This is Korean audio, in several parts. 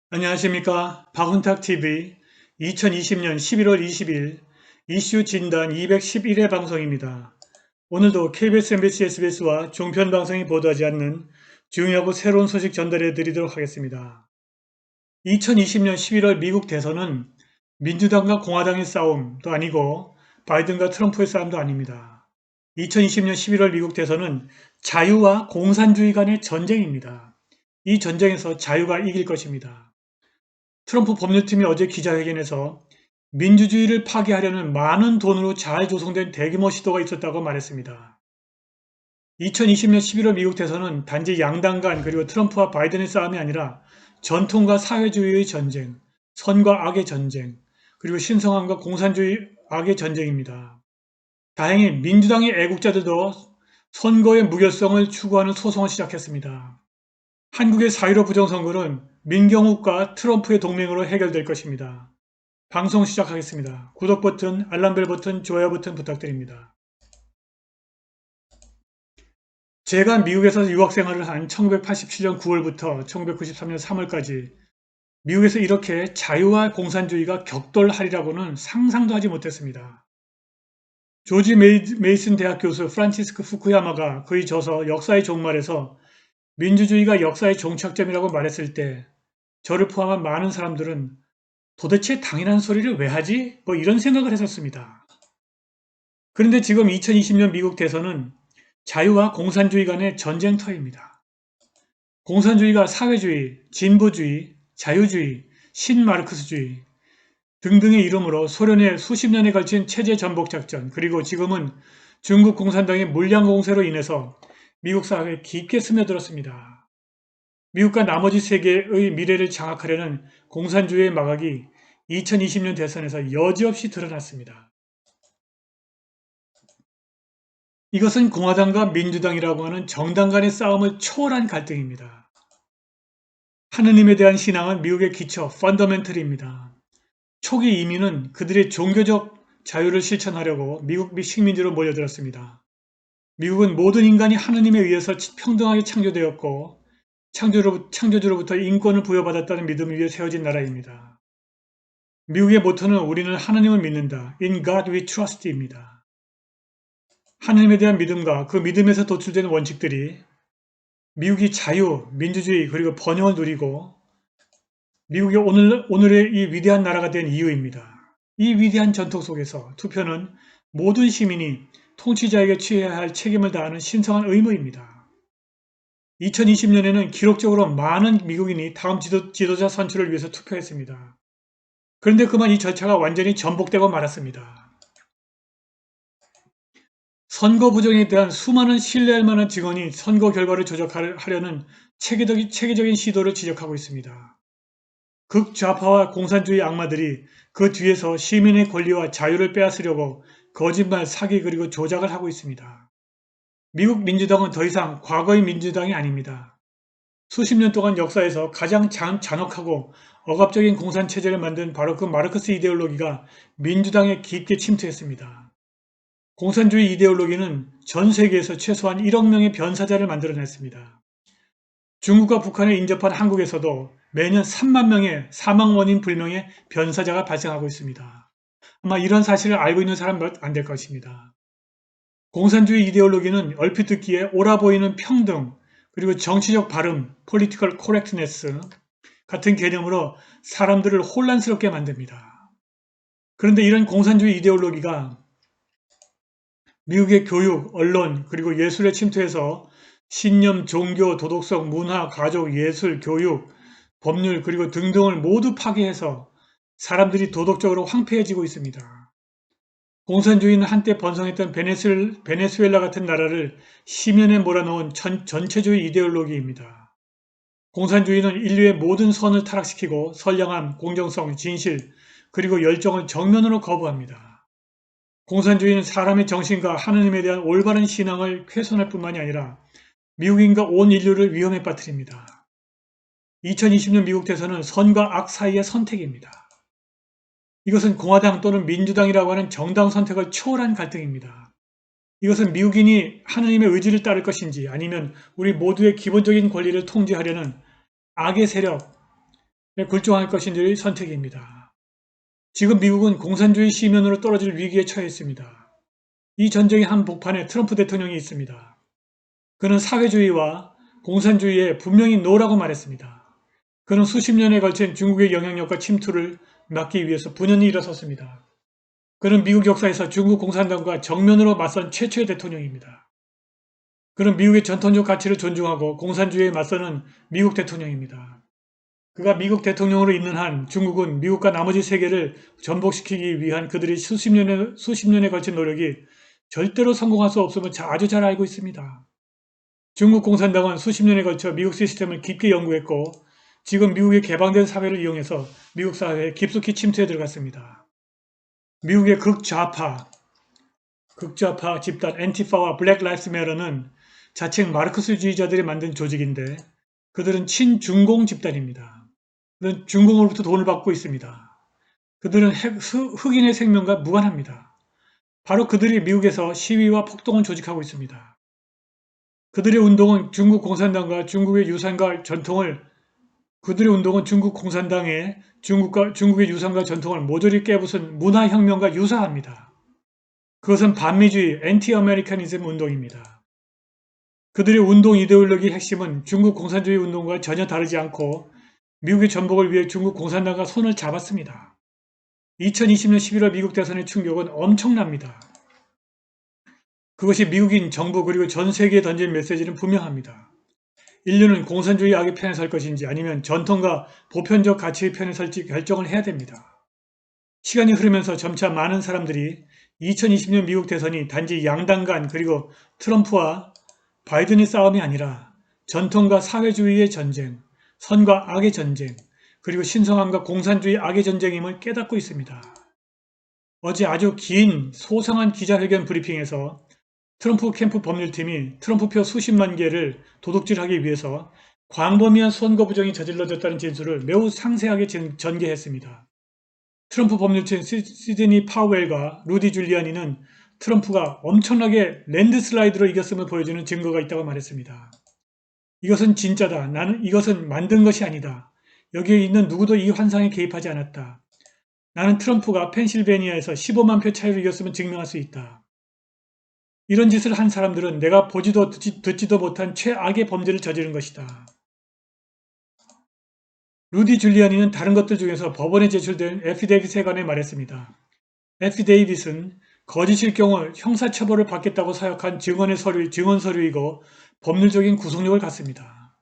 안녕하십니까. 박훈탁TV 2020년 11월 20일 이슈 진단 211회 방송입니다. 오늘도 KBS, MBC, SBS와 종편 방송이 보도하지 않는 중요하고 새로운 소식 전달해 드리도록 하겠습니다. 2020년 11월 미국 대선은 민주당과 공화당의 싸움도 아니고 바이든과 트럼프의 싸움도 아닙니다. 2020년 11월 미국 대선은 자유와 공산주의 간의 전쟁입니다. 이 전쟁에서 자유가 이길 것입니다. 트럼프 법률팀이 어제 기자회견에서 민주주의를 파괴하려는 많은 돈으로 잘 조성된 대규모 시도가 있었다고 말했습니다. 2020년 11월 미국 대선은 단지 양당 간 그리고 트럼프와 바이든의 싸움이 아니라 전통과 사회주의의 전쟁, 선과 악의 전쟁, 그리고 신성함과 공산주의 악의 전쟁입니다. 다행히 민주당의 애국자들도 선거의 무결성을 추구하는 소송을 시작했습니다. 한국의 4.15 부정선거는 민경욱과 트럼프의 동맹으로 해결될 것입니다. 방송 시작하겠습니다. 구독 버튼, 알람벨 버튼, 좋아요 버튼 부탁드립니다. 제가 미국에서 유학생활을 한 1987년 9월부터 1993년 3월까지 미국에서 이렇게 자유와 공산주의가 격돌하리라고는 상상도 하지 못했습니다. 조지 메이슨 대학 교수 프란치스크 후쿠야마가 그의 저서 역사의 종말에서 민주주의가 역사의 종착점이라고 말했을 때 저를 포함한 많은 사람들은 도대체 당연한 소리를 왜 하지? 이런 생각을 했었습니다. 그런데 지금 2020년 미국 대선은 자유와 공산주의 간의 전쟁터입니다. 공산주의가 사회주의, 진보주의, 자유주의, 신마르크스주의 등등의 이름으로 소련의 수십 년에 걸친 체제 전복 작전, 그리고 지금은 중국 공산당의 물량 공세로 인해서 미국 사회에 깊게 스며들었습니다. 미국과 나머지 세계의 미래를 장악하려는 공산주의의 마각이 2020년 대선에서 여지없이 드러났습니다. 이것은 공화당과 민주당이라고 하는 정당 간의 싸움을 초월한 갈등입니다. 하느님에 대한 신앙은 미국의 기초, 펀더멘털입니다. 초기 이민은 그들의 종교적 자유를 실천하려고 미국 식민지로 몰려들었습니다. 미국은 모든 인간이 하느님에 의해서 평등하게 창조되었고 창조주로부터 인권을 부여받았다는 믿음 위에 세워진 나라입니다. 미국의 모토는 우리는 하나님을 믿는다. In God we trust입니다. 하나님에 대한 믿음과 그 믿음에서 도출되는 원칙들이 미국이 자유, 민주주의 그리고 번영을 누리고 미국이 오늘의 이 위대한 나라가 된 이유입니다. 이 위대한 전통 속에서 투표는 모든 시민이 통치자에게 취해야 할 책임을 다하는 신성한 의무입니다. 2020년에는 기록적으로 많은 미국인이 다음 지도자 선출을 위해서 투표했습니다. 그런데 그만 이 절차가 완전히 전복되고 말았습니다. 선거 부정에 대한 수많은 신뢰할 만한 증언이 선거 결과를 조작하려는 체계적인 시도를 지적하고 있습니다. 극좌파와 공산주의 악마들이 그 뒤에서 시민의 권리와 자유를 빼앗으려고 거짓말, 사기 그리고 조작을 하고 있습니다. 미국 민주당은 더 이상 과거의 민주당이 아닙니다. 수십 년 동안 역사에서 가장 잔혹하고 억압적인 공산체제를 만든 바로 그 마르크스 이데올로기가 민주당에 깊게 침투했습니다. 공산주의 이데올로기는 전 세계에서 최소한 1억 명의 변사자를 만들어냈습니다. 중국과 북한에 인접한 한국에서도 매년 3만 명의 사망 원인 불명의 변사자가 발생하고 있습니다. 아마 이런 사실을 알고 있는 사람 몇 안 될 것입니다. 공산주의 이데올로기는 얼핏 듣기에 옳아 보이는 평등, 그리고 정치적 발음, political correctness 같은 개념으로 사람들을 혼란스럽게 만듭니다. 그런데 이런 공산주의 이데올로기가 미국의 교육, 언론, 그리고 예술에 침투해서 신념, 종교, 도덕성, 문화, 가족, 예술, 교육, 법률, 그리고 등등을 모두 파괴해서 사람들이 도덕적으로 황폐해지고 있습니다. 공산주의는 한때 번성했던 베네수엘라 같은 나라를 심연에 몰아넣은 전체주의 이데올로기입니다. 공산주의는 인류의 모든 선을 타락시키고 선량함, 공정성, 진실, 그리고 열정을 정면으로 거부합니다. 공산주의는 사람의 정신과 하느님에 대한 올바른 신앙을 훼손할 뿐만이 아니라 미국인과 온 인류를 위험에 빠뜨립니다. 2020년 미국 대선은 선과 악 사이의 선택입니다. 이것은 공화당 또는 민주당이라고 하는 정당 선택을 초월한 갈등입니다. 이것은 미국인이 하느님의 의지를 따를 것인지 아니면 우리 모두의 기본적인 권리를 통제하려는 악의 세력, 굴종할 것인지의 선택입니다. 지금 미국은 공산주의 시면으로 떨어질 위기에 처해 있습니다. 이 전쟁의 한복판에 트럼프 대통령이 있습니다. 그는 사회주의와 공산주의에 분명히 노라고 말했습니다. 그는 수십 년에 걸친 중국의 영향력과 침투를 막기 위해서 분연히 일어섰습니다. 그는 미국 역사에서 중국 공산당과 정면으로 맞선 최초의 대통령입니다. 그는 미국의 전통적 가치를 존중하고 공산주의에 맞서는 미국 대통령입니다. 그가 미국 대통령으로 있는 한 중국은 미국과 나머지 세계를 전복시키기 위한 그들의 수십 년에 걸친 노력이 절대로 성공할 수 없음을 아주 잘 알고 있습니다. 중국 공산당은 수십 년에 걸쳐 미국 시스템을 깊게 연구했고 지금 미국의 개방된 사회를 이용해서 미국 사회에 깊숙이 침투해 들어갔습니다. 미국의 극좌파 집단 앤티파와 블랙 라이프스 매터는 자칭 마르크스주의자들이 만든 조직인데 그들은 친중공 집단입니다. 그들은 중공으로부터 돈을 받고 있습니다. 그들은 흑인의 생명과 무관합니다. 바로 그들이 미국에서 시위와 폭동을 조직하고 있습니다. 그들의 운동은 중국 공산당과 중국의 유산과 전통을 중국의 유산과 전통을 모조리 깨부순 문화혁명과 유사합니다. 그것은 반미주의 엔티 아메리카니즘 운동입니다. 그들의 운동 이데올로기의 핵심은 중국 공산주의 운동과 전혀 다르지 않고 미국의 전복을 위해 중국 공산당과 손을 잡았습니다. 2020년 11월 미국 대선의 충격은 엄청납니다. 그것이 미국인 정부 그리고 전 세계에 던진 메시지는 분명합니다. 인류는 공산주의 악의 편에 설 것인지 아니면 전통과 보편적 가치의 편에 설지 결정을 해야 됩니다. 시간이 흐르면서 점차 많은 사람들이 2020년 미국 대선이 단지 양당 간 그리고 트럼프와 바이든의 싸움이 아니라 전통과 사회주의의 전쟁, 선과 악의 전쟁, 그리고 신성함과 공산주의 악의 전쟁임을 깨닫고 있습니다. 어제 아주 긴 소상한 기자회견 브리핑에서 트럼프 캠프 법률팀이 트럼프표 수십만 개를 도둑질하기 위해서 광범위한 선거 부정이 저질러졌다는 진술을 매우 상세하게 전개했습니다. 트럼프 법률팀 시드니 파웰과 루디 줄리아니는 트럼프가 엄청나게 랜드슬라이드로 이겼음을 보여주는 증거가 있다고 말했습니다. 이것은 진짜다. 이것은 만든 것이 아니다. 여기에 있는 누구도 이 환상에 개입하지 않았다. 나는 트럼프가 펜실베니아에서 15만 표 차이로 이겼음을 증명할 수 있다. 이런 짓을 한 사람들은 내가 보지도 듣지도 못한 최악의 범죄를 저지른 것이다. 루디 줄리아니는 다른 것들 중에서 법원에 제출된 애피데이빗에 관해 말했습니다. 애피데이빗은 거짓일 경우 형사처벌을 받겠다고 서약한 증언 서류이고 법률적인 구속력을 갖습니다.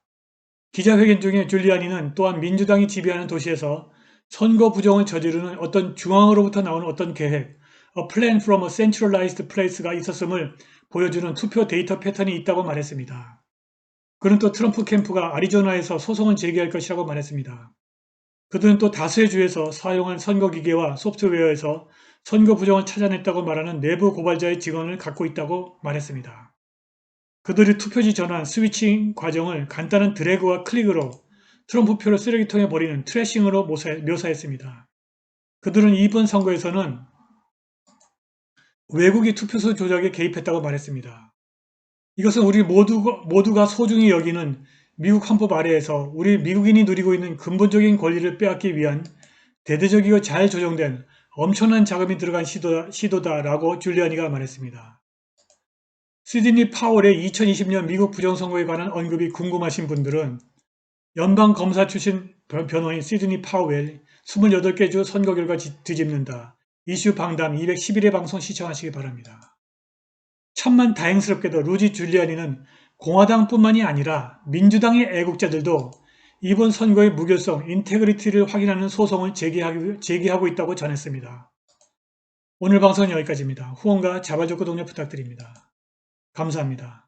기자회견 중에 줄리아니는 또한 민주당이 지배하는 도시에서 선거 부정을 저지르는 어떤 중앙으로부터 나오는 어떤 계획, A plan from a centralized place가 있었음을 보여주는 투표 데이터 패턴이 있다고 말했습니다. 그는 또 트럼프 캠프가 아리조나에서 소송을 제기할 것이라고 말했습니다. 그들은 또 다수의 주에서 사용한 선거기계와 소프트웨어에서 선거 부정을 찾아냈다고 말하는 내부 고발자의 증언을 갖고 있다고 말했습니다. 그들이 투표지 전환 스위칭 과정을 간단한 드래그와 클릭으로 트럼프 표를 쓰레기통에 버리는 트래싱으로 묘사했습니다. 그들은 이번 선거에서는 외국이 투표소 조작에 개입했다고 말했습니다. 이것은 우리 모두가 소중히 여기는 미국 헌법 아래에서 우리 미국인이 누리고 있는 근본적인 권리를 빼앗기 위한 대대적이고 잘 조정된 엄청난 자금이 들어간 시도다라고 줄리아니가 말했습니다. 시드니 파월의 2020년 미국 부정선거에 관한 언급이 궁금하신 분들은 연방검사 출신 변호인 시드니 파웰 28개 주 선거 결과 뒤집는다. 이슈 방담 211회 방송 시청하시기 바랍니다. 천만 다행스럽게도 루디 줄리아니는 공화당뿐만이 아니라 민주당의 애국자들도 이번 선거의 무결성, 인테그리티를 확인하는 소송을 제기하고 있다고 전했습니다. 오늘 방송은 여기까지입니다. 후원과 자발적 구독력 부탁드립니다. 감사합니다.